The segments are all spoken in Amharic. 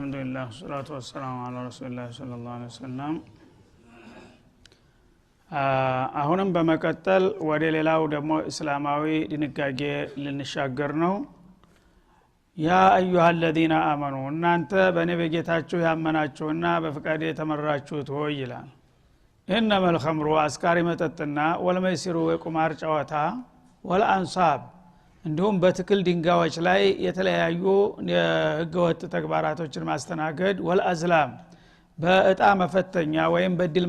አልহামዱሊላህ ሰላቱ ወሰላሙ ዐላ ረሱሊላህ ሰለላሁ ዐለይሂ ወሰለም። አሁንም በመቀጠል ወደ ሌላው ደግሞ እስላማዊ ድንጋጌ ልንሻገር ነው። ያ አዩሃ الذين آمنوا እናንተ በኔ በጌታችሁ ያመናችሁና በፍቃድ የተመራችሁት ሆይ ይላል። إنما الخمر አስካሪ መጠጥና ወልመይሲሩ የቁማር ጨዋታ ወልአንሳብ እንዲሁም በትክል ድንጋዮች ላይ የተለያዩ የህገወጥ ተግባራቶችን ማስተናገድ ወልአዝላም በእጣ መፈተኛ ወይም በድል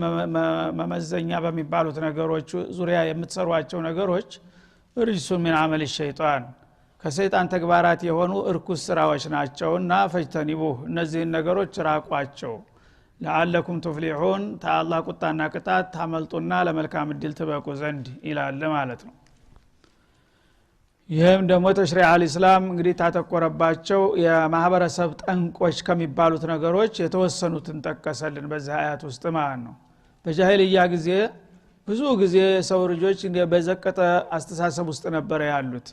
መመዘኛ በሚባሉት ነገሮች ዙሪያ የምትሰሯቸው ነገሮች ርጅሱ ምን አመል ሸይጣን ከሰይጣን ተግባራት የሆኑ እርኩስ ስራዎች ናቸውና ፈጅተኒቡ እነዚህን ነገሮች ራቋቸው ለዓለኩም ትፍሊሑን ተአላህ ቁጣና ቅጣት ታመልጡና ለመልካም እድል ትበቁ ዘንድ ይላል ማለት ነው። ይህም ደግሞ ተሽሪዕ አልእስላም እንግዲህ ታተኮረባቸው የማህበረሰብ ጠንቆች ከሚባሉት ነገሮች የተወሰኑትን ጠቀሰልን በዚህ አያት ውስጥ ማለት ነው። በጃሂልያ ጊዜ ብዙ ጊዜ ሰው ልጆች በዘቀጠ አስተሳሰብ ውስጥ ነበር ያሉት።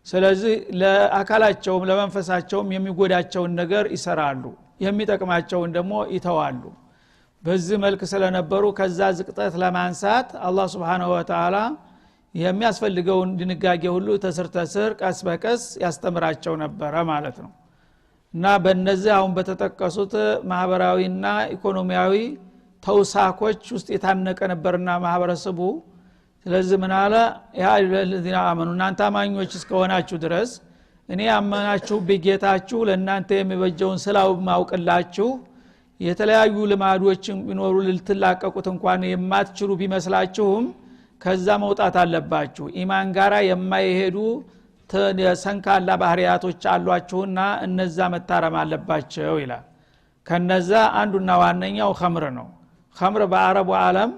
ስለዚህ ለአካላቸውም ለመንፈሳቸውም የሚጎዳቸውን ነገር ይሰራሉ፣ የሚጠቅማቸውን ደግሞ ይተዋሉ። በዚህ መልክ ስለነበሩ ከዛ ዝቅጠት ለማንሳት አላህ Subhanahu Wa Ta'ala የሚያስፈልገውን ድንጋጌ ሁሉ ተስር ቀስ በቀስ ያስተምራቸው ነበር ማለት ነው። እና በእነዚህ አሁን በተጠቀሱት ማህበራዊና ኢኮኖሚያዊ ተውሳኮች ውስጥ የታነቀ ነበርና ማህበረሰቡ። ስለዚህ ምን አለ ያ الذين آمنوا እናንተ አማኞች እስከሆናችሁ ድረስ እኔ አመናችሁ በጌታችሁ ለእናንተ የሚበጀውን ስላው ማውቅላችሁ የተለያዩ ልማዶችን ቢኖሩ ልትላቀቁት እንኳን የማትችሉ ቢመስላችሁም ከዛ መውጣት አለባችሁ። ኢማን ጋራ የማይሄዱ ሰንካላ ባህሪያቶች አሏችሁና እነዛ መታረም አለባቸው ይላል። ከነዛ አንዱና ዋነኛው ኸምር ነው። ኸምር በአረቡ ዓለም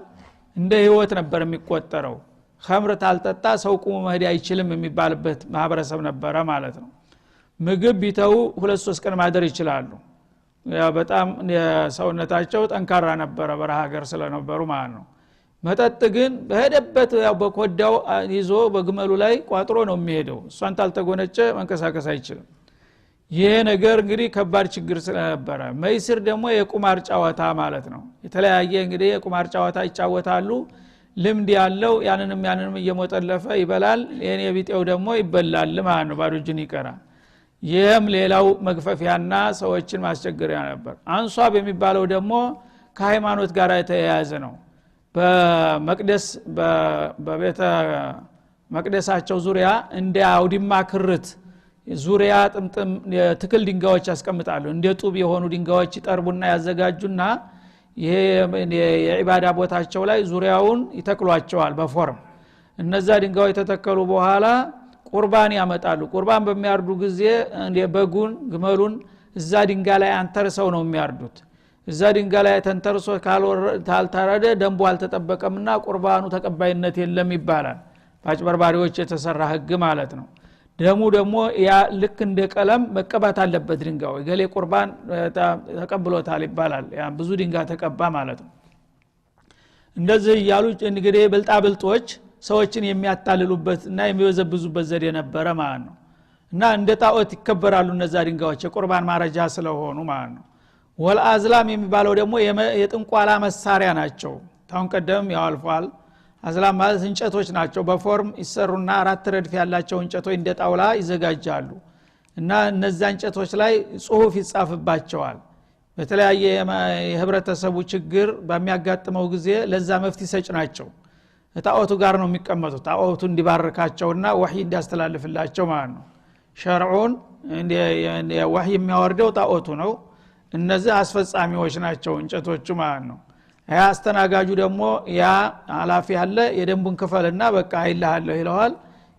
እንደ ህይወት ነበር የሚቆጠረው። ኸምር ታልጠጣ ሰው ቁሞ መሄድ አይችልም የሚባልበት ማህበረሰብ ነበረ ማለት ነው። ምግብ ቢተው 2-3 ቀን ማደር ይችላሉ። ያ በጣም የሰውነታቸው ጠንካራ ነበረ በረሃ ሀገር ስለነበሩ ማለት ነው። መጠጥ ግን በሄደበት ያው በኮዳው ይዞ በግመሉ ላይ ቋጥሮ ነው የሚሄደው። እሷን ታልተጎነጨ መንቀሳቀስ አይችልም። ይሄ ነገር እንግዲህ ከባድ ችግር ስለነበረ መይስር ደግሞ የቁማር ጨዋታ ማለት ነው። የተለያየ እንግዲህ የቁማር ጨዋታ ይጫወታሉ። ልምድ ያለው ያንንም እየሞጠለፈ ይበላል፣ የኔ ቢጤው ደግሞ ይበላል ማለት ነው። ባዶ እጁን ይቀራል። ይሄም ሌላው መግፈፊያና ሰዎችን ማስቸገሪያ ነበር። አንሷብ የሚባለው ደግሞ ከሃይማኖት ጋር የተያያዘ ነው። በመቅደስ በቤተ መቅደሳቸው ዙሪያ እንደ አውዲማ ክርት ዙሪያ ጥምጥም የትክል ድንጋዮች ያስቀምጣሉ። እንደ ጡብ የሆኑ ድንጋዮች ይጠርቡና ያዘጋጁና ይሄ የኢባዳ ቦታቸው ላይ ዙሪያውን ይተክሏቸዋል በፎርም። እነዛ ድንጋዮች ተተከሉ በኋላ ቁርባን ያመጣሉ። ቁርባን በሚያርዱ ጊዜ በጉን ግመሉን እዛ ድንጋይ ላይ አንተርሰው ነው የሚያርዱት። እዛ ድንጋይ ላይ ተንተርሶ ካልታረደ ደንቡ አልተጠበቀምና ቁርባኑ ተቀባይነት የለም ይባላል። ባጭበርባሪዎች የተሰራ ህግ ማለት ነው። ደሙ ደግሞ ያ ልክ እንደ ቀለም መቀባት አለበት ድንጋዩ። ገሌ ቁርባን ተቀብሎታል ይባላል። ያ ብዙ ድንጋይ ተቀባ ማለት ነው። እንደዚህ ያሉ እንግዲህ ብልጣብልጦች ሰዎችን የሚያታልሉበትና የሚወዘብዙበት ዘዴ ነበረ ማለት ነው። እና እንደ ጣዖት ይከበራሉ እነዛ ድንጋዮች የቁርባን ማረጃ ስለሆኑ ማለት ነው። ወልአዝላም የሚባለው ደግሞ የጥንቋላ መሳሪያ ናቸው። ታውን ቀደም ያልፏል። አዝላም ማለት እንጨቶች ናቸው። በፎርም ይሰሩና 4 ረድፍ ያላቸው እንጨቶች እንደ ጣውላ ይዘጋጃሉ። እና እነዛ እንጨቶች ላይ ጽሁፍ ይጻፍባቸዋል። በተለያየ የህብረተሰቡ ችግር በሚያጋጥመው ጊዜ ለዛ መፍትሄ ሰጭ ናቸው። ጣዖቱ ጋር ነው የሚቀመጡት። ጣዖቱ እንዲባርካቸውና ወህይ እንዲያስተላልፍላቸው ማለት ነው። ሸርዑን ወህይ የሚያወርደው ጣዖቱ ነው። እነዚህ አስፈጻሚዎች ናቸው እንጨቶቹ ማለት ነው። ያ አስተናጋጁ ደግሞ ያ ኃላፊ ያለ የደንቡን ክፈልና በቃ አይልሃለሁ ይለዋል።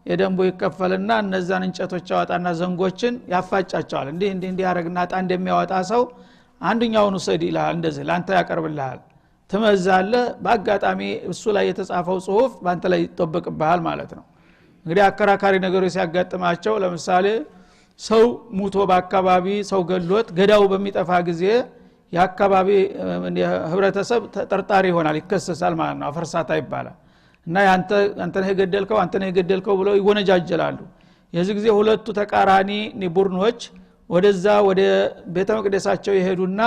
የደንቡ ይከፈልና እነዛን እንጨቶች ያወጣና ዘንጎችን ያፋጫቸዋል። እንዲህ ያረግና ጣ እንደሚያወጣ ሰው አንደኛውን ወሰድ ይልሃል። እንደዚህ ላንተ ያቀርብልሃል። ትመዛለህ። በአጋጣሚ እሱ ላይ የተጻፈው ጽሁፍ ባንተ ላይ ይጠበቅብሃል ማለት ነው። እንግዲህ አከራካሪ ነገሮች ሲያጋጥማቸው ለምሳሌ ሰው ሙቶ በአካባቢ ሰው ገሎት ገዳው በሚጠፋ ጊዜ የአካባቢ ህብረተሰብ ተጠርጣሪ ይሆናል፣ ይከሰሳል ማለት ነው። አፈርሳታ ይባላል። እና አንተ ነህ የገደልከው ብለው ይወነጃጀላሉ። የዚህ ጊዜ ሁለቱ ተቃራኒ ቡድኖች ወደዛ ወደ ቤተ መቅደሳቸው ይሄዱና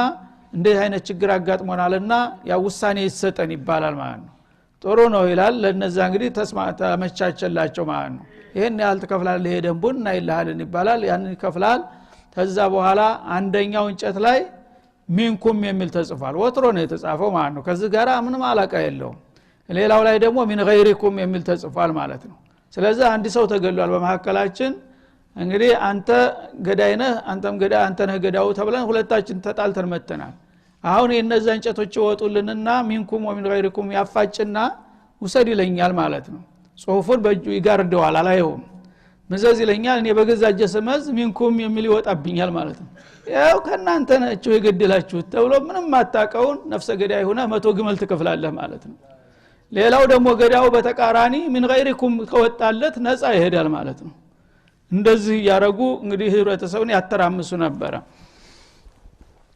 እንደ አይነት ችግር አጋጥሞናልና ያ ውሳኔ ይሰጠን ይባላል ማለት ነው ጥሩ ነው ይላል ለነዛ እንግዲህ ተመቻቸላቸው ማለት ነው ይሄን ያህል ተከፍላለህ ይሄ ደንቡን እና ይልሃልን ይባላል ያንን ይከፍላል ከዛ በኋላ አንደኛው እንጨት ላይ ሚንኩም የሚል ተጽፏል ወትሮ ነው የተጻፈው ማለት ነው ከዚህ ጋር ምንም አላቃ የለውም ሌላው ላይ ደግሞ ሚን ገይሪኩም የሚል ተጽፏል ማለት ነው ስለዚህ አንድ ሰው ተገሏል በመሐከላችን እንግዲህ አንተ ገዳይ ነህ አንተም ገዳይ አንተ ነህ ገዳው ተብለን ሁለታችን ተጣልተን መተናል አሁን የነዛ እንጨቶች ወጡልንና ሚንኩም ወሚን ገይሪኩም ያፋጭና ውሰድ ይለኛል ማለት ነው ጽሁፉን በእጁ ይጋርደዋል አላየውም መዘዝ ይለኛል እኔ በገዛ እጄ ስመዝ ሚንኩም የሚል ይወጣብኛል ማለት ነው ያው ከናንተ ናችሁ የገደላችሁት ተብሎ ምንም ማታቀውን ነፍሰ ገዳይ ሆነ 100 ግመል ትከፍላለህ ማለት ነው ሌላው ደግሞ ገዳው በተቃራኒ ሚን ገይሪኩም ከወጣለት ነፃ ይሄዳል ማለት ነው እንደዚህ ያረጉ እንግዲህ ህብረተሰቡን ያተራምሱ ነበር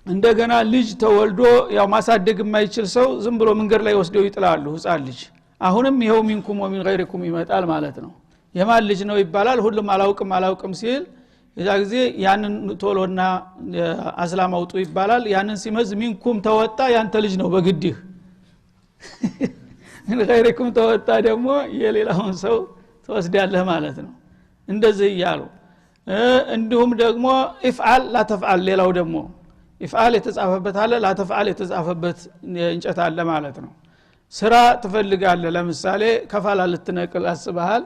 እንደገና ልጅ ተወልዶ ያው ማሳደግ የማይችል ሰው ዝም ብሎ መንገድ ላይ ወስደው ይጥላሉ ህፃን ልጅ አሁንም ይሄው ሚንኩም ወሚን ገይሪኩም ይመጣል ማለት ነው የማን ልጅ ነው ይባላል ሁሉም አላውቅም ሲል የዛ ጊዜ ያንን ቶሎና አስላም አውጡ ይባላል ያንን ሲመዝ ሚንኩም ተወጣ ያንተ ልጅ ነው በግድህ ምን ገይሪኩም ተወጣ ደግሞ የሌላውን ሰው ተወስዳለህ ማለት ነው እንደዚህ ይያሉ እንዲሁም ደግሞ ኢፍዓል ላ ተፍዓል ሌላው ደግሞ ኢፍዓል የተጻፈበት አለ ላ ተፍዓል የተጻፈበት እንጨት አለ ማለት ነው ስራ ትፈልጋለህ ለምሳሌ ከፋላ ልትነቅል አስበሃል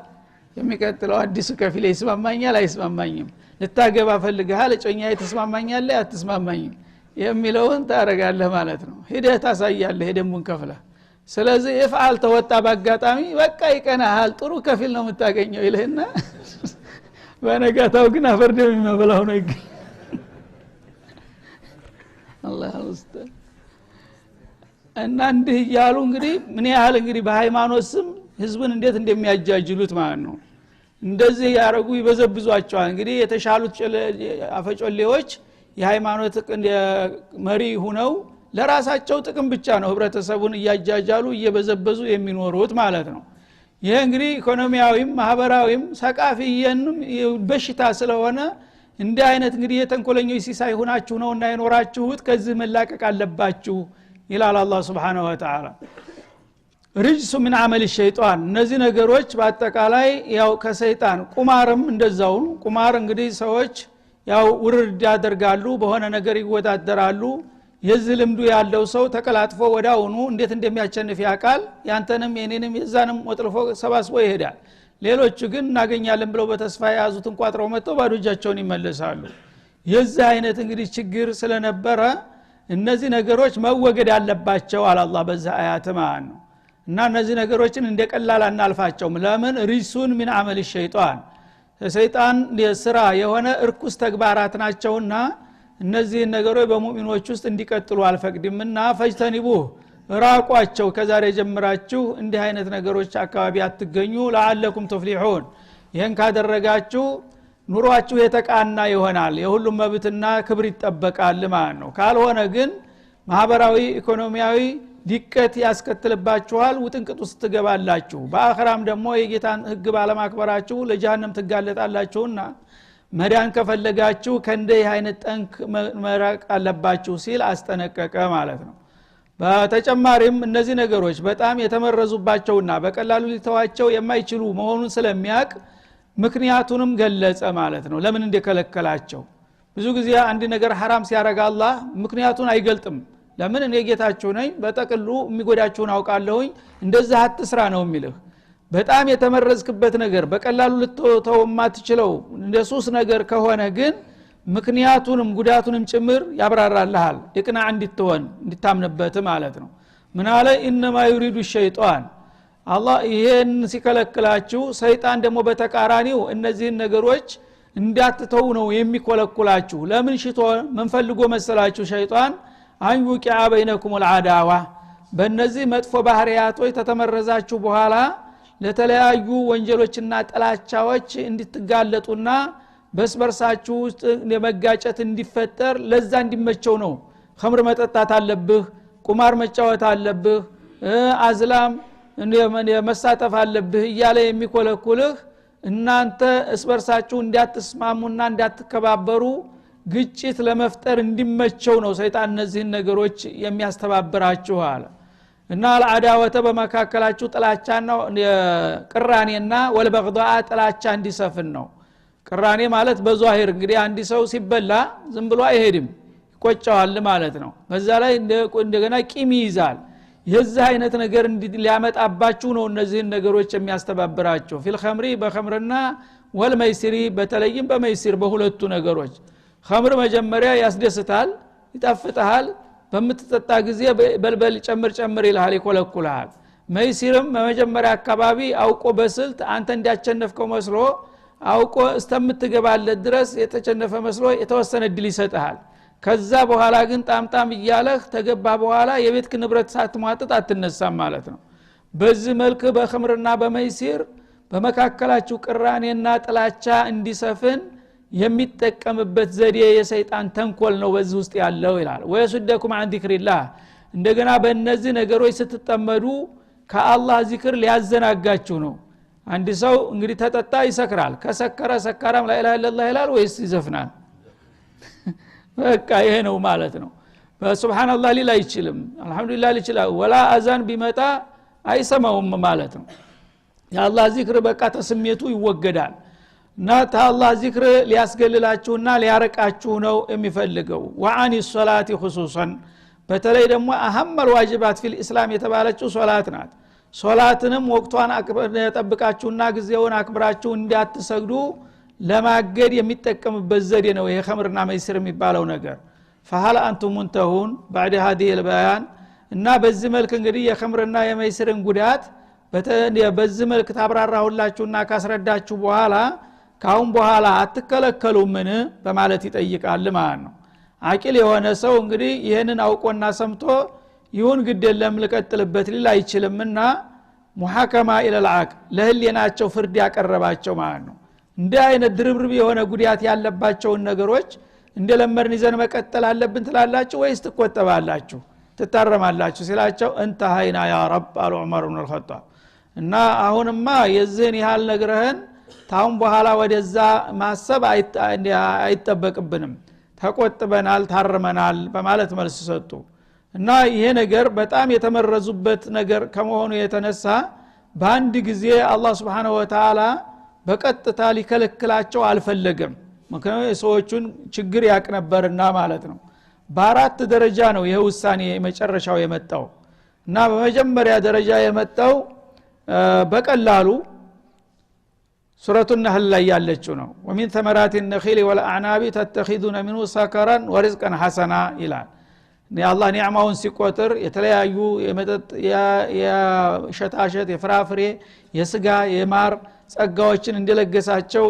የሚቀጥለው አዲስ ከፊል ይስማማኛል አይስማማኝም ልታገባ ፈልገሃል እጮኛዬ ተስማማኛለህ አትስማማኝም የሚለውን ታረጋለህ ማለት ነው ሂደህ ታሳያለህ ደንቡን ከፍለህ ስለዚህ ኢፍዓል ተወጣ ባጋጣሚ በቃ ይቀናሃል ጥሩ ከፊል ነው የምታገኘው ይልህና በነጋታው ግን አፈርደም የሚበላው ነው ይገኝ አላህ አስተር እና እንዲህ ያሉ እንግዲህ ምን ያህል እንግዲህ በሃይማኖት ስም ህዝብን እንዴት እንደሚያጃጅሉት ማለት ነው እንደዚህ ያረጉ ይበዘብዟቸዋል እንግዲህ የተሻሉት አፈጮሌዎች የሃይማኖት መሪ ሆነው ለራሳቸው ጥቅም ብቻ ነው ህብረተሰቡን እያጃጃሉ እየበዘበዙ የሚኖሩት ማለት ነው ይሄ እንግዲህ ኢኮኖሚያዊም ማህበራዊም ሰቃፊየንም በሽታ ስለሆነ እንደ አይነት እንግዲህ የተንኮለኞች ሲሳይ ሆናችሁ ነውና የኖራችሁት ከዚህ መላቀቅ አለባችሁ ይላል አላህ Subhanahu Wa Ta'ala ርጅሱ ምን አመል ሸይጣን እነዚህ ነገሮች በአጠቃላይ ያው ከሰይጣን ቁማርም እንደዛው ቁማር እንግዲህ ሰዎች ያው ውርድ ያደርጋሉ በሆነ ነገር ይወዳደራሉ የዚህ ልምዱ ያለው ሰው ተቀላጥፎ ወዳውኑ እንዴት እንደሚያቸንፍ ያቃል ያንተንም የኔንም የዛንም ወጥልፎ ሰባስቦ ይሄዳል ሌሎቹ ግን እናገኛለን ብለው በተስፋ ያዙትን ቋጥረው መጥተው ባዶ እጃቸውን ይመለሳሉ የዚህ አይነት እንግዲህ ችግር ስለነበረ እነዚህ ነገሮች መወገድ ያለባቸው አላህ በዛ አያት ማለት ነው እና እነዚህ ነገሮችን እንደቀላል አናልፋቸውም ለምን ሪሱን ምን አመል ሸይጣን ሰይጣን የሥራ የሆነ እርኩስ ተግባራት ናቸውና እነዚህ ነገሮች በሙእሚኖች ውስጥ እንዲቀጥሉ አልፈቅድምና ፈጅተኒቡ ራቋቸው ከዛሬ ጀምራችሁ እንዲህ አይነት ነገሮች አካባቢ አትገኙ ለዓለኩም ተፍሊሑን ይሄን ካደረጋችሁ ኑሯችሁ የተቃና ይሆናል የሁሉም መብትና ክብር ይጠበቃል ማለት ነው ካልሆነ ግን ማህበራዊ ኢኮኖሚያዊ ዲቀት ያስከትልባችኋል ውጥንቅጥ ውስጥ ትገባላችሁ በአኺራም ደግሞ የጌታን ህግ ባለማክበራችሁ ለጀሃነም ትጋለጣላችሁና መዳን ከፈለጋችሁ ከእንዲህ አይነት ጠንክ መራቅ አለባችሁ ሲል አስጠነቀቀ ማለት ነው በተጨማሪም እነዚህ ነገሮች በጣም የተመረዙባቸውና በቀላሉ ሊተዋቸው የማይችሉ መሆኑን ስለሚያቅ ምክንያቱንም ገለጸ ማለት ነው ለምን እንደከለከላቸው ብዙ ጊዜ አንድ ነገር حرام ሲያረጋ አላህ ምክንያቱን አይገልጥም ለምን እኔ ጌታችሁ ነኝ በጠቅሉ የሚጎዳችሁን አውቃለሁኝ እንደዛ አትስራ ነው የሚልህ በጣም የተመረዝክበት ነገር በቀላሉ ልትተው ማትችለው እንደ ሱስ ነገር ከሆነ ግን ምክንያቱንም ጉዳቱንም ጭምር ያብራራልሃል ይቅና እንድትሆን እንድታምንበት ማለት ነው ምን አለ ኢንማ ይሪዱ ሸይጣን አላህ ይሄን ሲከለክላችሁ ሰይጣን ደግሞ በተቃራኒው እነዚህ ነገሮች እንዳትተው ነው የሚኮለኩላችሁ ለምን ሽቶ ምን ፈልጎ መሰላችሁ ሸይጣን አንዩቂያ በይነኩም العداوه በእነዚህ መጥፎ ባህሪያቶች ተተመረዛችሁ በኋላ ለተለያዩ ወንጀሎችና ጥላቻዎች እንድትጋለጡና በስበርሳችሁ ውስጥ የመጋጨት እንዲፈጠር ለዛ እንዲመቸው ነው ኸምር መጠጣት አለብህ ቁማር መጫወት አለብህ አዝላም መሳተፍ አለብህ እያለ የሚኮለኩልህ እናንተ እስበርሳችሁ እንዲያትስማሙና እንዲያትከባበሩ ግጭት ለመፍጠር እንዲመቸው ነው ሰይጣን እነዚህን ነገሮች የሚያስተባብራችሁ አለ እና አልዓዳወተ በመካከላችሁ ጥላቻና ቅራኔና ወልበግዳአ ጥላቻ እንዲሰፍን ነው ቅራኔ ማለት በዛሂር እንግዲህ አንድ ሰው ሲበላ ዝም ብሎ አይሄድም ይቆጫዋል ማለት ነው በዛ ላይ እንደገና ቂም ይይዛል የዚህ አይነት ነገር ሊያመጣባችሁ ነው እነዚህን ነገሮች የሚያስተባብራችሁ ፊል ኸምሪ በኸምርና ወልመይሲሪ በተለይም በመይሲር በሁለቱ ነገሮች ኸምር መጀመሪያ ያስደስታል ይጣፍጣል በመተጣጣ ጊዜ በልበል ጨምር ይልሃል ይኮለኩልሃል መይሲርም በመጀመሪያ አካባቢ አውቆ በስልት አንተ እንዲያቸነፍከው መስሎ አውቆ እስተምትገባለት ድረስ የተቸነፈ መስሎ የተወሰነ ድል ይሰጣል ከዛ በኋላ ግን ጣምጣም ይያለህ ተገባ በኋላ የቤት ንብረት ሳትሟጥጥ አትነሳም ማለት ነው በዚህ መልኩ በኸምርና በመይሲር በመካከላችሁ ቅራኔና ጥላቻ እንዲሰፍን የሚጠቀምበት ዘዴ የሰይጣን ተንኮል ነው በዚህ ውስጥ ያለው ይላል ወይሱደኩም አን ዚክሪላህ እንደገና በእነዚህ ነገሮች ስትጠመዱ ከአላህ ዚክር ሊያዘናጋችሁ ነው አንድ ሰው እንግዲህ ተጠጣ ይሰክራል ከሰከረ ሰካራም ላ ኢላሃ ኢላላህ ይላል ወይስ ይዘፍናል በቃ ይሄ ነው ማለት ነው በሱብሃንአላህ ሊል አይችልም አልহামዱሊላህ ይችላል ወላ አዛን ቢመጣ አይሰማውም ማለት ነው የአላህ ዚክር በቃ ተስሜቱ ይወገዳል እና ታላህ ዚክር ሊያስገልላችሁና ሊያረቃችሁ ነው የሚፈልገው ወአኒ ሶላቲ خصوصا በተለይ ደግሞ አህመል ዋጅባት ፊል እስላም የተባለችው ሶላት ናት ሶላትንም ወቅቷን ተጠብቃችሁና ጊዜውን አክብራችሁ እንዲያትሰግዱ ለማገድ የሚጠቀምበት ዘዴ ነው ይሄ ኸምርና መይሲር የሚባለው ነገር فهل انتم منتهون بعد هذه البيان እና በዚህ መልክ እንግዲህ የኸምርና የመይሲርን ጉዳት በዚህ መልክ ታብራራሁላችሁና ካስረዳችሁ በኋላ ካሁን በኋላ አትከለከሉምን በማለት ይጠይቃል ማለት ነው አቂል የሆነ ሰው እንግዲህ ይሄንን አውቆና ሰምቶ ይሁን ግዴለም ልቀጥልበት ሊል አይችልምና ሙሐከማ ኢለል አቅል ለህሊናቸው ፍርድ ያቀረባቸው ማለት ነው እንደ አይነት ድርብርብ የሆነ ጉዳት ያለባቸው ነገሮች እንደለመርን ይዘን መቀጠል አለብን ትላላችሁ ወይስ ትቆጠባላችሁ ትታረማላችሁ ሲላቸው እንተሃይና ያ ረብ አሉ ዑመር ኢብኑ አልኸጣብ እና አሁንማ የዚህን ያህል ነግረህን ታውን በኋላ ወደዛ ማሰብ አይጠበቅብንም ተቆጥበናል ታርመናል በማለት መልስ ሰጡ እና ይሄ ነገር በጣም የተመረዙበት ነገር ከመሆኑ የተነሳ በአንድ ጊዜ አላህ Subhanahu Wa Ta'ala በቀጥታ ሊከለክላቸው አልፈለገም ምክንያቱም የሰዎቹን ችግር ያቀነበርና ማለት ነው በአራት ደረጃ ነው ይሄ ውሳኔ መጨረሻው የመጣው እና በመጀመሪያ ደረጃ የመጣው በቀላሉ ሱረቱ النحل ላይ ያለችው ነው ومن ثمرات النخيل والأعناب تتخذون منه سكرا ورزقا حسنا ይላል አላህ ኒዕማውን ሲቆጥር የተለያዩ የመጠጥ የሸታሸት የፍራፍሬ የስጋ የማር ጸጋዎችን እንደለገሳቸው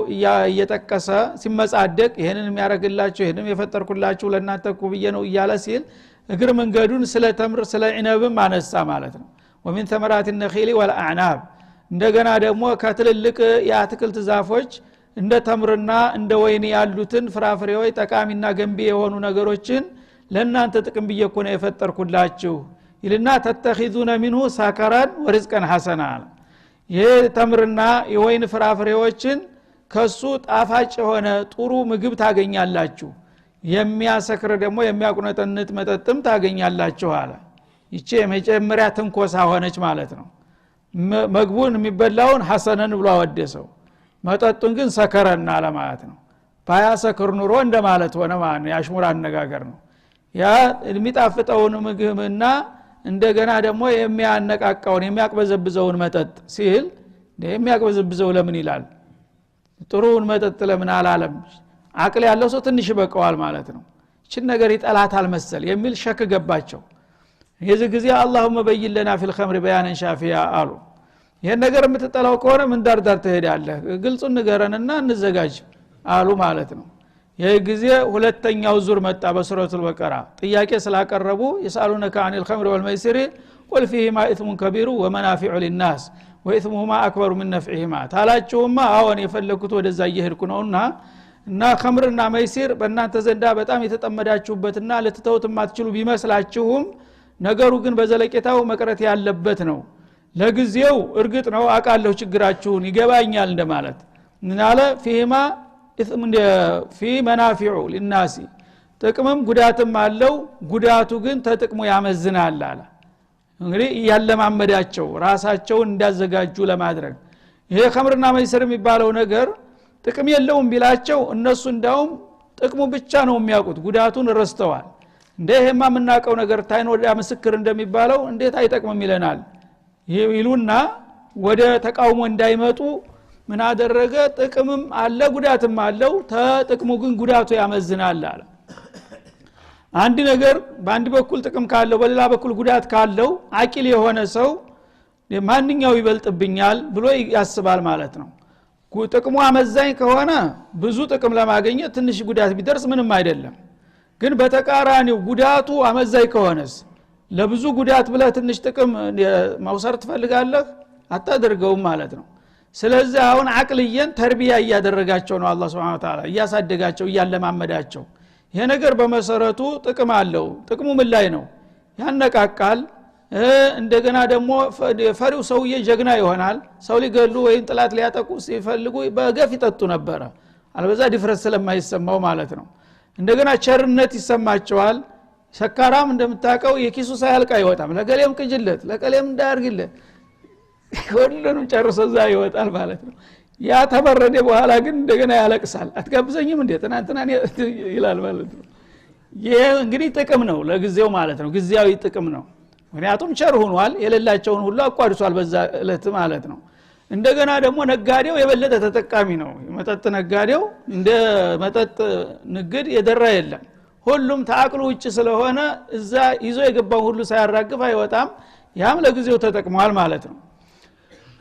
እየተጠቀሰ ሲመጻደቅ ይሄንን የሚያረግላችሁ ይሄንን የፈጠርኩላችሁ ለእናንተ ኩብዬ ነው እያለ ሲል እግር መንገዱን ስለ ተምር ስለ ዒነብም አነሳ ማለት ነው ومن ثمرات النخيل والأعناب እንደገና ደግሞ ከትልልቅ የአትክልት ዛፎች እንደ ተምርና እንደ ወይን ያሉትን ፍራፍሬዎች ጠቃሚና ገንቢ የሆኑ ነገሮችን ለእናንተ ጥቅም በየኮ ነው የፈጠርኩላችሁ ይልና ተተኺዙነ ሚንሁ ሳከራን ወርዝቀን ሐሰና ይሄ ተምርና የወይን ፍራፍሬዎችን ከሱ ጣፋጭ የሆነ ጥሩ ምግብ ታገኛላችሁ የሚያሰክር ደግሞ የሚያቁነጠንጥ መጠጥም ታገኛላችሁ አለ ይቺ የመጀመሪያ ትንኮሳ ሆነች ማለት ነው ምግቡን የሚበላውን ሐሰነን ብሎ አወደሰው መጠጡን ግን ሰከረና ለማለት ነው ባያሰክር ኑሮ እንደማለት ሆነ ማለት ነው ያሽሙራ አነጋገር ነው ያ የሚጣፍጠውን ምግብና እንደገና ደግሞ የሚያነቃቃውን የሚያቅበዘብዘውን መጠጥ ሲል የሚያቅበዘብዘው ለምን ይላል ጥሩውን መጠጥ ለምን አላለም አቅል ያለው ሰው ትንሽ በቀዋል ማለት ነው እቺን ነገር ይጠላታል መሰል የሚል ሸክ ገባቸው የዚህ ጊዜ አላሁመ በይን ለና ፊል ኸምር በያነን ሻፊያ አሉ ይሄን ነገር የምትጠላው ከሆነ ምን ዳርዳር ትሄዳለህ ግልጹን ንገረንና እንዘጋጅ አሉ ማለት ነው ይሄ ጊዜ ሁለተኛው ዙር መጣ በሱረቱል በቀራ ጥያቄ ስላቀረቡ ይሳሉነከ አኒል ኸምር ወልመይሲር ቁል ፊሂማ ኢስሙን ከቢሩ ወመናፊዑ ሊናስ ወኢስሙሁማ አክበሩ ሚን ነፍዒሂማ ታላችሁማ አዎን የፈለኩት ወደዛ እየሄድኩ ነውና እና ኸምርና መይሲር በእናንተ ዘንዳ በጣም የተጠመዳችሁበትና ለተተውት ማትችሉ ቢመስላችሁም ነገሩ ግን በዘለቄታው መቅረት ያለበት ነው ለጊዜው እርግጥ ነው አቃለው ችግራችሁን ይገባኛል እንደማለት ምናለ ፊሂማ ኢስም في منافع للناس ጥቅምም ጉዳትም አለው ጉዳቱ ግን ተጥቅሙ ያመዝናል አለ እንግዲህ ያለማመዳቸው ራሳቸውን እንዳዘጋጁ ለማድረግ ይሄ ኸምርና መይሰር የሚባለው ነገር ጥቅም የለውም ቢላቸው እነሱ እንዳውም ጥቅሙ ብቻ ነው የሚያውቁት ጉዳቱን ረስተዋል እንደሄማ ምናቀው ነገር ታይኖ ምስክር እንደሚባለው እንዴት አይጠቅምም ይለናል ይሉና ወደ ተቃውሞ እንዳይመጡ ምን አደረገ ጥቅምም አለ ጉዳትም አለው ተጥቅሙ ግን ጉዳቱ ያመዝናል አለ አንድ ነገር በአንድ በኩል ጥቅም ካለው በሌላ በኩል ጉዳት ካለው አቂል የሆነ ሰው ማንኛው ይበልጥብኛል ብሎ ያስባል ማለት ነው ጥቅሙ አመዛኝ ከሆነ ብዙ ጥቅም ለማግኘት ትንሽ ጉዳት ቢደርስ ምንም አይደለም ግን በተቃራኒው ጉዳቱ አመዛኝ ከሆነስ ለብዙ ጉዳት ብለ ትንሽ ጥቅም ማውሰር ትፈልጋለህ አታደርገውም ማለት ነው ስለዚህ አሁን አቅልየን ተርቢያ ያያደረጋቸው ነው አላህ Subhanahu Wa Ta'ala ያሳደጋቸው ያለማመዳቸው ይሄ ነገር በመሰረቱ ጥቅም አለው ጥቅሙ ምን ላይ ነው ያነቃቃል እንደገና ደግሞ ፈሪው ሰውዬ ጀግና ይሆናል ሰው ሊገሉ ወይም ጥላት ሊያጠቁ ሲፈልጉ በገፍ ይጠጡ ነበር አልበዛ ዲፍረስ ስለማይሰማው ማለት ነው እንደገና ቸርነት ይሰማቸዋል ሰካራም እንደምታቀው የኪሱ ሳያልቃ ይወጣም ለገሌም ቅጅለት ለቀሌም እንዳርግለት ሁሉንም ጨርሶ ዛ ይወጣል ማለት ነው ያ ተበረደ በኋላ ግን እንደገና ያለቅሳል አትጋብዘኝም እንዴ ትናንትና ይላል ማለት ነው ይሄ እንግዲህ ጥቅም ነው ለጊዜው ማለት ነው ግዚያዊ ጥቅም ነው ምክንያቱም ቸር ሆኗል የሌላቸውን ሁሉ አቋርጧል በዛ እለት ማለት ነው እንደገና ደግሞ ነጋዴው የበለጠ ተጠቃሚ ነው መጠጥ ነጋዴው እንደ መጠጥ ንግድ የደራ የለም ሁሉም ታቅሉ ውጭ ስለሆነ እዛ ይዞ የገባው ሁሉ ሳያራግፍ አይወጣም ያም ለጊዜው ተጠቅሟል ማለት ነው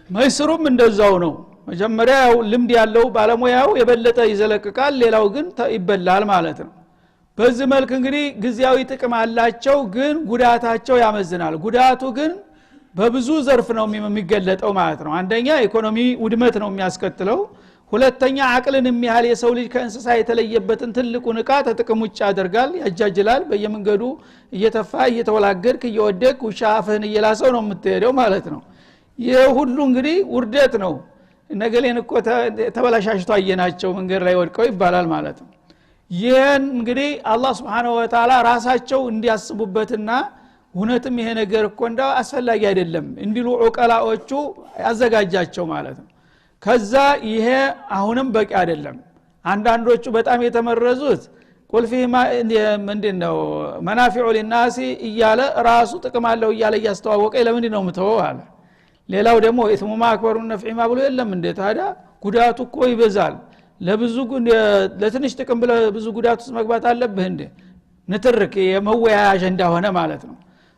መይስሩም እንደዛው ነው መጀመሪያ ልምድ ያለው ባለሙያው የበለጠ ይዘለቅቃል ሌላው ግን ይበላል ማለት ነው በዚህ መልክ እንግዲህ ግዚያዊ ጥቅም አላቸው ግን ጉዳታቸው ያመዝናል ጉዳቱ ግን በብዙ ዘርፍ ነው የሚገለጠው ማለት ነው አንደኛ ኢኮኖሚ ውድመት ነው የሚያስከትለው ሁለተኛ አቅልን የሚያህል የሰው ልጅ ከእንስሳ የተለየበትን ትልቁን ዕቃ ተጥቅም ውጭ ያደርጋል ያጃጅላል በየመንገዱ እየተፋ እየተወላገድክ እየወደቅ ውሻፍህን እየላሰው ነው የምትሄደው ማለት ነው ይሄ ሁሉ እንግዲህ ውርደት ነው ነገሌን እኮ ተበላሻሽቶ አየናቸው መንገድ ላይ ወድቀው ይባላል ማለት ነው ይሄን እንግዲህ አላህ Subhanahu Wa Ta'ala ራሳቸው እንዲያስቡበትና እውነትም ይሄ ነገር እኮ እንደው አስፈላጊ አይደለም እንዲሉ ዑቀላዎቹ ያዘጋጃቸው ማለት ነው ከዛ ይሄ አሁንም በቂ አይደለም አንዳንዶቹ በጣም የተመረዙት ቁል ፊማ ምንድነው መናፊዑ للناس እያለ ራሱ ጥቅም አለው እያለ ያስተዋወቀ ለምን ነው ምተወው አለ ሌላው ደግሞ ኢስሙማ አክበሩን ነፍዒማ ብሎ የለም እንደ ታዲያ ጉዳቱ እኮ ይበዛል ለብዙ ለትንሽ ጥቅም ብለ ብዙ ጉዳት ውስጥ መግባት አለብህ እንዴ ንትርክ የመወያያ አጀንዳ ሆነ ማለት ነው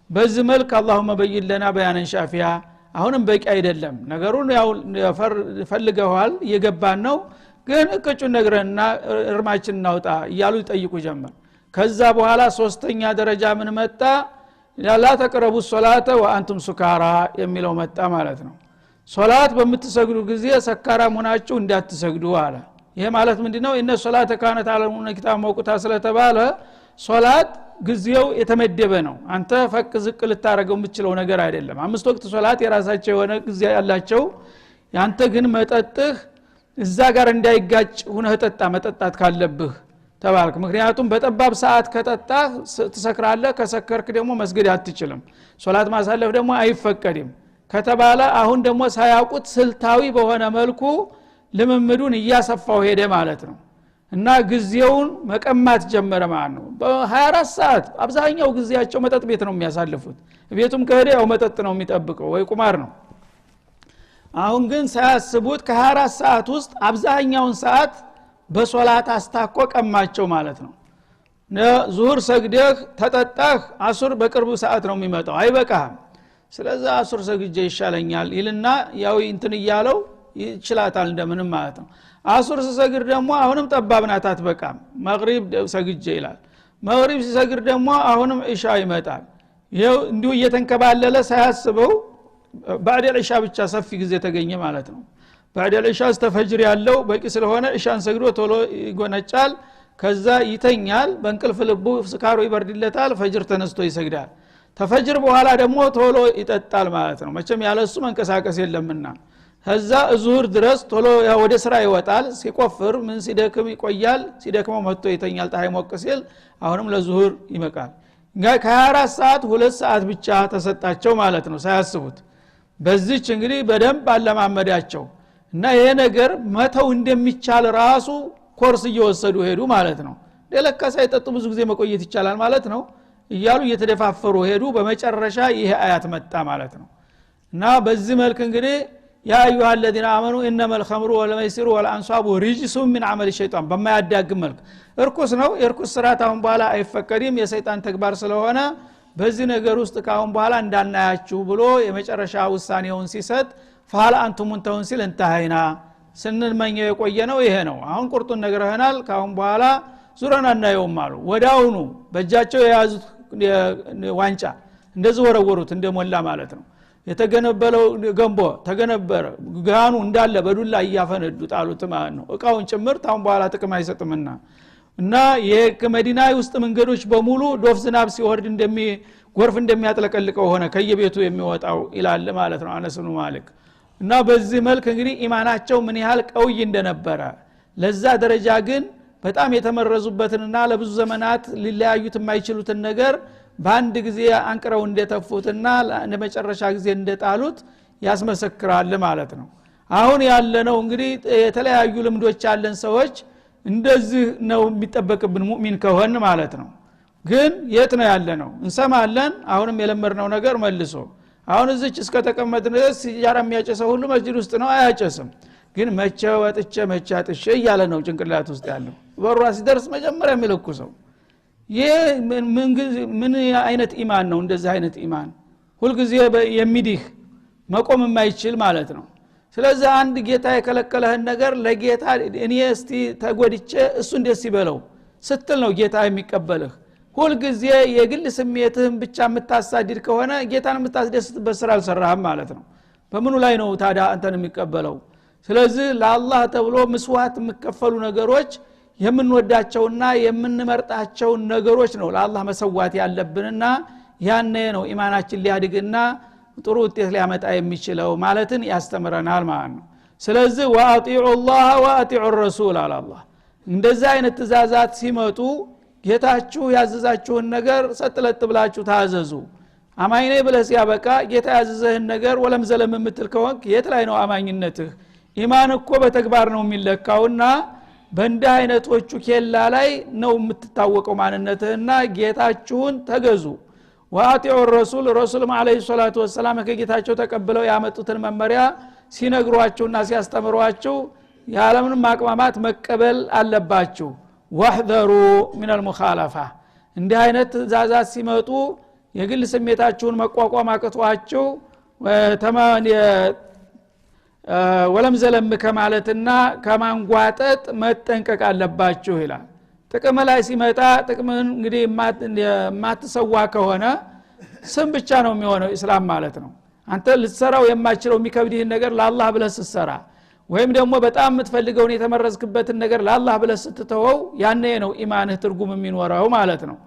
በዚህ መልክ اللهم بين لنا بيانا شافيا አሁንም በቂ አይደለም ነገሩን ያው ፈልገዋል የገባን ነው ግን እቅጩን ነገርና እርማችን እናውጣ እያሉ ይጠይቁ ጀመር ከዛ በኋላ ሶስተኛ ደረጃ ምን መጣ ላ ተቅረቡ ሶላተ ወአንቱም ሱካራ የሚለው መጣ ማለት ነው ሶላት በምትሰግዱ ጊዜ ሰካራም ሆናችሁ እንዳትሰግዱ አለ ይሄ ማለት ምንድነው እነ ሶላተ ካነት አለሙን ኪታብ መውቁታ ስለተባለ ሶላት ግዚያው የተመደበ ነው አንተ ፈቅ ዝቅ ልታረገው የምትችለው ነገር አይደለም አምስት ወቅት ሶላት የራሳቸው የሆነ ግዚያ ያላቸው ያንተ ግን መጠጥህ እዛ ጋር እንዳይጋጭ ሆነ ተጣ መጠጣት ካለብህ ተባልክ ምክንያቱም በጠባብ ሰዓት ከጠጣህ ተሰክራለህ ከሰከርክ ደግሞ መስገድ አትችልም ሶላት ማሳለፍ ደግሞ አይፈቀድም ከተባለ አሁን ደግሞ ሳያውቁት ስልታዊ በሆነ መልኩ ልምምዱን እያሰፋው ሄደ ማለት ነው እና ግዚያውን መቀማት ጀመረ ማለት ነው በ24 ሰዓት አብዛኛው ግዚያቸው መጠጥ ቤት ነው የሚያሳልፉት ቤቱም ከሄደ ያው መጠጥ ነው የሚጠብቀው ወይ ቁማር ነው አሁን ግን ሳያስቡት ከ24 ሰዓት ውስጥ አብዛኛውን ሰዓት በሶላት አስታቆ ቀማቸው ማለት ነው ዙሁር ሰግደህ ተጠጣህ አሱር በቅርቡ ሰዓት ነው የሚመጣው አይበቃም ስለዚህ አሱር ሰግጄ ይሻለኛል ይልና ያው እንትን ይያለው ይችላታል እንደምንም ማለት ነው አሱር ሲሰግድ ደግሞ አሁንም ጠባብናት አትበቃም መግሪብ ሰግጄ ይላል መግሪብ ሲሰግድ ደግሞ አሁንም ኢሻ ይመጣል ይሄው እንዲሁ እየተንከባለለ ሳያስበው بعد العشاء ብቻ ሰፊ ጊዜ ተገኘ ማለት ነው بعد العشاء استفجر ያለው በቂ ስለሆነ ኢሻን ሰግዶ ቶሎ ይጎነጫል ከዛ ይተኛል በእንቅልፍ ልቡ ስካሩ ይበርድለታል ፈጅር ተነስቶ ይሰግዳል ተፈጅር በኋላ ደግሞ ቶሎ ይጠጣል ማለት ነው መቼም ያለሱ መንቀሳቀስ የለምና ከዛ ዙሁር ድረስ ቶሎ ወደ ስራ ይወጣል ሲቆፍር ምን ሲደክም ይቆያል ሲደክመው መጥቶ ይተኛል ፀሐይ ሞቅ ሲል አሁንም ለዙሁር ይመቃል ከ24 ሰዓት 2 ሰዓት ብቻ ተሰጣቸው ማለት ነው ሳያስቡት በዚች እንግዲህ በደንብ አለማመዳቸው እና ይሄ ነገር መተው እንደሚቻል ራሱ ኮርስ እየወሰዱ ሄዱ ማለት ነው ለለካ ሳይጠጡ ብዙ ጊዜ መቆየት ይቻላል ማለት ነው እያሉ እየተደፋፈሩ ሄዱ በመጨረሻ ይሄ አያት መጣ ማለት ነው እና በዚህ መልኩ እንግዲህ ያ አዩሃ الذين آمنوا إنما الخمر والميسر والأنصاب رجس من عمل الشيطان በማያዳግም መልኩ እርኩስ ነው የርኩስ ስራት አሁን በኋላ አይፈቀድም የሰይጣን ተግባር ስለሆነ በዚህ ነገር ውስጥ ካሁን በኋላ እንዳናያችሁ ብሎ የመጨረሻ ውሳኔውን ሲሰጥ فهل أنتم منتهون ሲል እንተሃይና ስንመኘው የቆየነው ይሄ ነው አሁን ቁርጡን ነግረህናል ካሁን በኋላ ዙረና እናየውም አሉ ወዳውኑ በእጃቸው የያዙት ዋንጫ እንደዚህ ወረወሩት እንደሞላ ማለት ነው የተገነበለው ገንቦ ተገነበረ ጋኑ እንዳለ በዱላ እያፈነዱ ጣሉት ማለት ነው እቃውን ጭምር ታውን በኋላ ጥቅም አይሰጥምና እና የመዲና ውስጥ መንገዶች በሙሉ ዶፍ ዝናብ ሲወርድ ጎርፍ እንደሚያጥለቀልቀው ሆነ ከየቤቱ የሚወጣው ይላል ማለት ነው አነስ ብኑ ማሊክ እና በዚህ መልክ እንግዲህ ኢማናቸው ምን ያህል ቀውይ እንደነበረ ለዛ ደረጃ ግን በጣም የተመረዙበትንና ለብዙ ዘመናት ሊለያዩት የማይችሉትን ነገር በአንድ ጊዜ አንቅረው እንደተፉትና ለመጨረሻ ጊዜ እንደጣሉት ያስመሰክራል ማለት ነው አሁን ያለነው እንግዲህ የተለያዩ ልምዶች ያለን ሰዎች እንደዚህ ነው የሚጠበቅብን ሙእሚን ከሆነ ማለት ነው ግን የት ነው ያለነው እንሰማለን አሁንም የለመርነው ነገር መልሶ አሁን እዚች እስከ ተቀመጥን ድረስ ሲጃራ የሚያጨሰው ሁሉ መስጂድ ውስጥ ነው አያጨስም ግን መቼ ወጥቼ መቼ አጥቼ እያለ ነው ጭንቅላት ውስጥ ያለው በሯ ሲደርስ መጀመሪያ የሚለኩሰው ይሄ ምን አይነት ኢማን ነው እንደዚህ አይነት ኢማን ሁሉ ጊዜ የሚዲህ መቆም የማይችል ማለት ነው ስለዚህ አንድ ጌታ የከለከለህን ነገር ለጌታ እኔ እስቲ ተጎድቼ እሱ እንደስ ይበለው ስትል ነው ጌታ የሚቀበልህ ሁሉ ጊዜ የግል ስሜትህን ብቻ የምታሳድድ ከሆነ ጌታን የምታስደስትበት ስራ አልሰራህም ማለት ነው በምኑ ላይ ነው ታዲያ አንተን የሚቀበለው ስለዚህ ለአላህ ተብሎ መስዋዕት የሚከፈሉ ነገሮች የምንወዳቸውና የምንመርጣቸው ነገሮች ነው ለአላህ መሰዋት ያለብንና ያኔ ነው ኢማናችን ሊያድግና ጥሩ ውጤት ሊያመጣ የሚችለው ማለትን ያስተምረናል ማለት ነው ስለዚህ ወአጢዑ الله ወአጢዑ الرسول አለ አላህ እንደዚህ አይነት ትእዛዛት ሲመጡ ጌታችሁ ያዘዛችሁን ነገር ሰጥለጥ ብላችሁ ታዘዙ አማኝ ነኝ ብለህ ሲያበቃ ጌታ ያዘዘህን ነገር ወለም ዘለም የምትል ከሆንክ የት ላይ ነው አማኝነትህ ኢማን እኮ በተግባር ነው የሚለካውና በእንደ አይነቶቹ ኬላ ላይ ነው የምትታወቀው ማንነትህና ጌታችሁን ተገዙ ወአጢዑ ረሱልም አለይሂ ሰላቱ ወሰለም ከጌታቸው ተቀብለው ያመጡትን መመሪያ ሲነግሯቸውና ሲያስተምሯቸው የዓለምን ማቅማማት መቀበል አለባችሁ ወህደሩ من المخالفه እንደ አይነት ትእዛዛት ሲመጡ የግል ስሜታችሁን መቋቋም አቅቷችሁ ወለም ዘለም ከማለትና ከማንጓጠጥ መጠንቀቅ አለባችሁ ይላል ጥቅም ላይ ሲመጣ ጥቅምን እንግዲህ ማትሰዋ ከሆነ ስም ብቻ ነው የሚሆነው እስላም ማለት ነው አንተ ልትሰራው የማይችለው የሚከብድህን ነገር ለአላህ ብለህ ስትሰራ ወይም ደግሞ በጣም የምትፈልገውን የተመረዝክበትን ነገር ለአላህ ብለህ ስትተወው ያኔ ነው ኢማንህ ትርጉም የሚኖረው ማለት ነው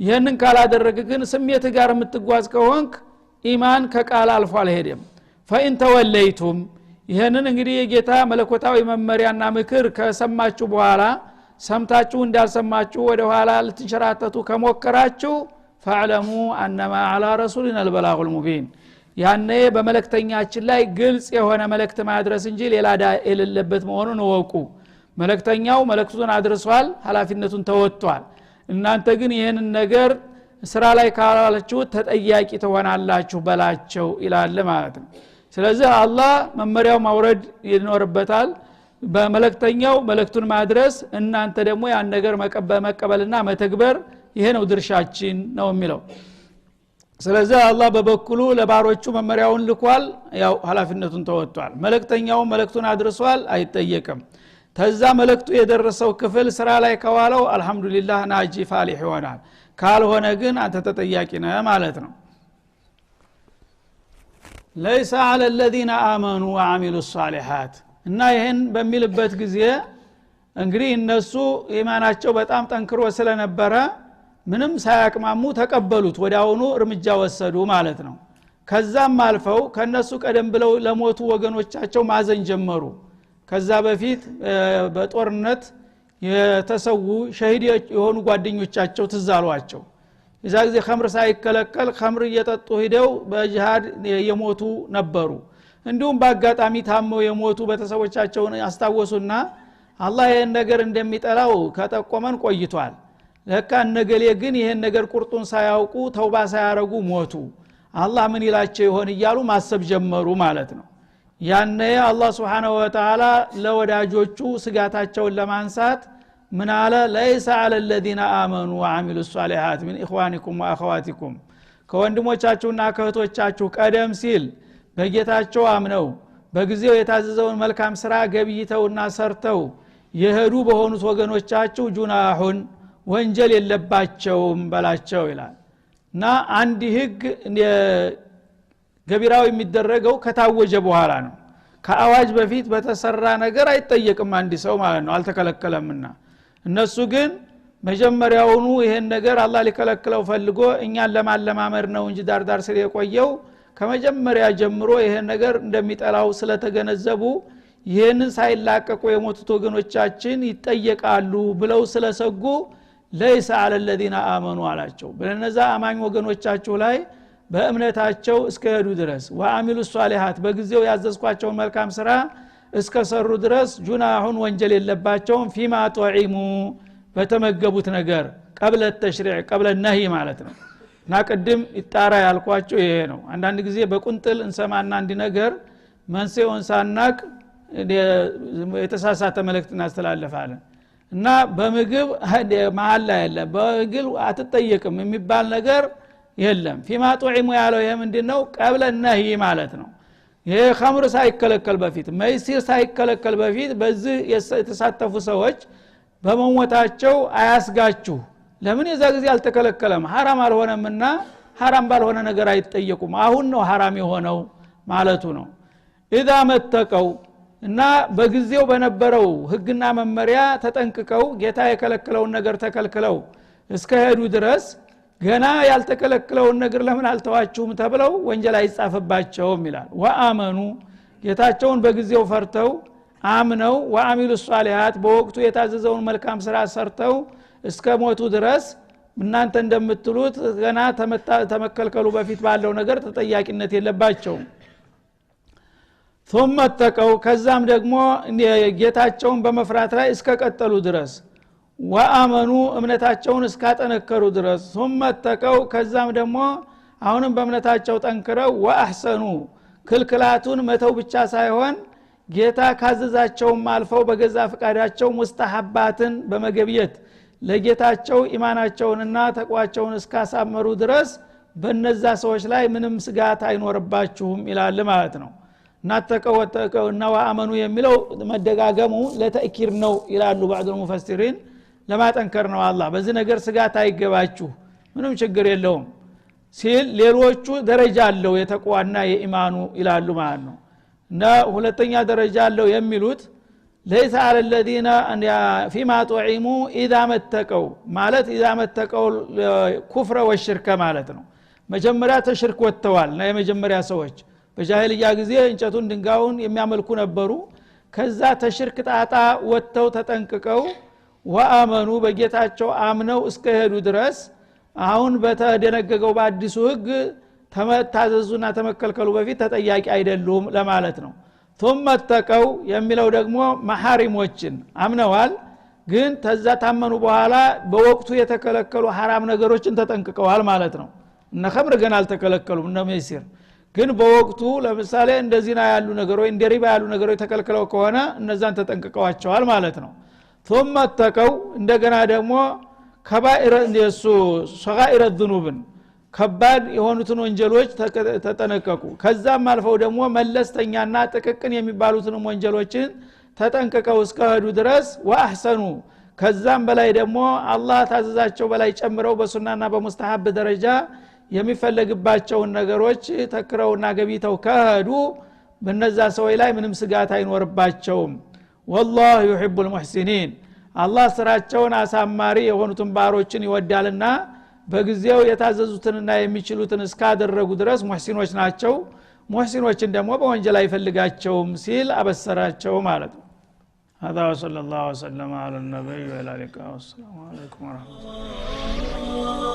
ይሄንን ካላደረግ ግን ስሜት ጋር የምትጓዝ ከሆንክ ኢማን ከቃል አልፎ አልሄደም ፈኢን ተወለይቱም ይሄንን እንግዲህ የጌታ መለኮታዊ መመሪያና ምክር ከሰማችሁ በኋላ ሰምታችሁ እንዳልሰማችሁ ወደ ኋላ ልትንሸራተቱ ከሞከራችሁ ፈዕለሙ انما على رسولنا البلاغ المبين ያኔ በመለክተኛችን ላይ ግልጽ የሆነ መልእክት ማድረስ እንጂ ሌላ የሌለበት መሆኑን ወቁ መልእክተኛው መልእክቱን አድርሷል ኃላፊነቱን ተወጥቷል እናንተ ግን ይሄንን ነገር ስራ ላይ ካላላችሁ ተጠያቂ ትሆናላችሁ በላቸው ይላል ማለት ነው ስለዚህ አላህ መመሪያው ማውረድ ይኖርበታል በመለክተኛው መልእክቱን ማድረስ እናንተ ደግሞ ያን ነገር መቀበልና መተግበር ይሄ ነው ድርሻችን ነው የሚለው ስለዚህ አላህ በበኩሉ ለባሮቹ መመሪያውን ልኳል ያው ኃላፊነቱን ተወጥቷል መልእክተኛው መልእክቱን አድርሷል አይጠየቅም ተዛ መልእክቱ የደረሰው ክፍል ስራ ላይ ከዋለው አልহামዱሊላህ ናጂ ፋሊህ ይሆናል ካልሆነ ግን አንተ ተጠያቂ ነህ ማለት ነው ليس على الذين آمنوا وعملوا الصالحات እና ይሄን በሚልበት ጊዜ እንግዲህ እነሱ ኢማናቸው በጣም ጠንክሮ ስለነበረ ምንም ሳያቅማሙ ተቀበሉት ወዲያውኑ እርምጃ ወሰዱ ማለት ነው ከዛም አልፈው ከነሱ ቀደም ብለው ለሞቱ ወገኖቻቸው ማዘን ጀመሩ ከዛ በፊት በጦርነት የተሰዉ ሸሂድ የሆኑ ጓደኞቻቸው ትዛሏቸው እዛ ጊዜ ኸምር ሳይከለከል ኸምር እየጠጡ ሄደው በጂሃድ የሞቱ ነበሩ እንዲሁም በአጋጣሚ ታመው የሞቱ በተሰቦቻቸውን ያስታወሱና አላህ ይሄን ነገር እንደሚጠላው ከጠቆመን ቆይቷል ለካ ነገሌ ግን ይሄን ነገር ቁርጡን ሳያውቁ ተውባ ሳያረጉ ሞቱ አላህ ምን ይላቸው ይሆን እያሉ ማሰብ ጀመሩ ማለት ነው ያኔ አላህ Subhanahu Wa Ta'ala ለወዳጆቹ ስጋታቸውን ለማንሳት ምን አለ ليس على الذين آمنوا وعملوا الصالحات من إخوانكم وأخواتكم ከወንድሞቻችሁና ከእህቶቻችሁ ቀደም ሲል በጌታቸው አምነው በጊዜው የታዘዘውን መልካም ስራ ገብይተውና ሰርተው የሄዱ በሆኑት ወገኖቻችሁ ጁናሁን ወንጀል የለባቸውም በላቸው ይላል እና አንድ ህግ ገቢራው የሚደረገው ከታወጀ በኋላ ነው ከአዋጅ በፊት በተሰራ ነገር አይጠየቅም አንድ ሰው ማለት ነው አልተከለከለምና እነሱ ግን መጀመሪያውኑ ይሄን ነገር አላህ ሊከለክለው ፈልጎ እኛን ለማለማመር ነው እንጂ ዳርዳር ስለ የቆየው ከመጀመሪያ ጀምሮ ይሄን ነገር እንደሚጠላው ስለተገነዘቡ ይሄንን ሳይላቀቁ የሞቱት ወገኖቻችን ይጠየቃሉ ብለው ስለሰጉ ليس على الذين آمنوا አላቸው በእነዛ አማኝ ወገኖቻችሁ ላይ በእምነታቸው እስከሄዱ ድረስ ወአሚሉ ሷሊሃት በጊዜው ያዘዝኳቸው መልካም ስራ እስከሰሩ ድረስ ጁናሁን ወንጀል የለባቸውም ፊማ ጧዒሙ በተመገቡት ነገር قبل التشريع قبل النهي ማለት ነው እና ቀደም ይጣራ ያልኳቸው ይሄ ነው አንዳንድ ጊዜ በቁንጥል እንሰማና አንድ ነገር መንሰዮን ሳናቅ የተሳሳተ መልእክት እናስተላልፋለን እና በምግብ መሃል ላይ ያለ በግል አትጠየቅም የሚባል ነገር የለም ፊማ ጧዒሙ ያለው ይሄ ምንድነው قبل النهي ማለት ነው ይሄ ኸምር ሳይከለከል በፊት መይሲር ሳይከለከል በፊት በዚህ የተሳተፉ ሰዎች በመሞታቸው አያስጋችሁ ለምን የዛ ጊዜ አልተከለከለም حرام አልሆነምና حرام ባልሆነ ነገር አይጠየቁም አሁን ነው حرام የሆነው ማለቱ ነው اذا መተቀው እና በጊዜው በነበረው ህግና መመሪያ ተጠንቅቀው ጌታ የከለከለውን ነገር ተከልክለው እስከሄዱ ድረስ ገና ያልተከለከለውን ነገር ለምን አልተዋችሁም ተብለው ወንጀል አይጻፈባቸውም ይላል ወአመኑ ጌታቸውን በጊዜው ፈርተው አምነው ወአሚሉ ሷሊሃት በወቅቱ የታዘዘውን መልካም ስራ ሰርተው እስከ ሞቱ ድረስ እናንተ እንደምትሉት ገና ተመከልከሉ በፊት ባለው ነገር ተጠያቂነት የለባቸውም ثم اتقوا ከዛም ደግሞ ጌታቸውን በመፍራት ላይ እስከቀጠሉ ድረስ ወአመኑ እምነታቸውን እስካጠነከሩ ድረስ ثم اتقوا ከዛም ደግሞ አሁንም በእምነታቸው ጠንክረው ወአህሰኑ ክልክላቱን መተው ብቻ ሳይሆን ጌታ ካዘዛቸውም አልፈው በገዛ ፍቃዳቸው ሙስተሐባትን በመገብየት ለጌታቸው ኢማናቸውንና ተቋቸውን እስካሳመሩ ድረስ በእነዛ ሰዎች ላይ ምንም ስጋት አይኖርባችሁም ይላል ማለት ነው ናተቀወተቀውና ወአመኑ የሚለው መደጋገሙ ለተእኪር ነው ይላሉ بعض المفسرين ለማጠንከር ነው አላህ በዚህ ነገር ስጋት አይገባችሁ ምንም ችግር የለውም ሲል ሌሎቹ ደረጃ አለው የተቋና የኢማኑ ይላሉ ማለት ነው እና ሁለተኛ ደረጃ አለው የሚሉት ليس على الذين فيما طعموا اذا متقوا ማለት اذا متقوا الكفر والشرك ማለት ነው መጀመሪያ ተሽርክ ወጥተዋል እና የመጀመሪያ ሰዎች በጃሂልያ ጊዜ እንጨቱን ድንጋዩን የሚያመልኩ ነበሩ ከዛ ተሽርክ ጣጣ ወጥተው ተጠንቅቀው ወአመኑ በጌታቸው አምነው እስከሄዱ ድረስ አሁን በተደነገገው በአዲሱ ህግ ተመታዘዙና ተመከልከሉ በፊት ተጠያቂ አይደሉም ለማለት ነው ثم اتقوا የሚለው ደግሞ መሐሪሞችን አምነዋል ግን ተዛ ታመኑ በኋላ በወቅቱ የተከለከሉ حرام ነገሮችን ተጠንቅቀዋል ማለት ነው እነ ኸምር ገና አልተከለከሉም እነ መይሲር ግን በወቅቱ ለምሳሌ እንደዚህና ያሉ ነገሮች እንደ ሪባ ያሉ ነገሮች ተከልክለው ከሆነ እነዛን ተጠንቅቀዋቸዋል ማለት ነው ثم اتقوا እንደገና ደግሞ ከባኢረ እንደሱ ሶጋኢረ الذنوبን ከባድ የሆኑትን ወንጀሎች ተጠነቀቁ ከዛም አልፈው ደግሞ መለስተኛና ጥቅቅን የሚባሉትን ወንጀሎችን ተጠንቅቀው እስከሄዱ ድረስ ወአህሰኑ ከዛም በላይ ደግሞ አላህ ታዘዛቸው በላይ ጨምረው በሱናና በሙስተሐብ ደረጃ የሚፈለግባቸውን ነገሮች ተክረውና ገቢተው ከሄዱ በነዛ ሰዎች ላይ ምንም ስጋት አይኖርባቸውም والله يحب المحسنين አላህ ስራቸውን አሳማሪ የሆኑትን ባሮችን ይወዳልና በጊዜው የታዘዙትንና የሚችሉትን እስካደረጉ ድረስ ሙህሲኖች ናቸው ሙህሲኖችን ደግሞ በወንጀል አይፈልጋቸውም ሲል አበሰራቸው ማለት ነው هذا وصلى الله وسلم على النبي وعلى اله وصحبه والسلام عليكم ورحمه الله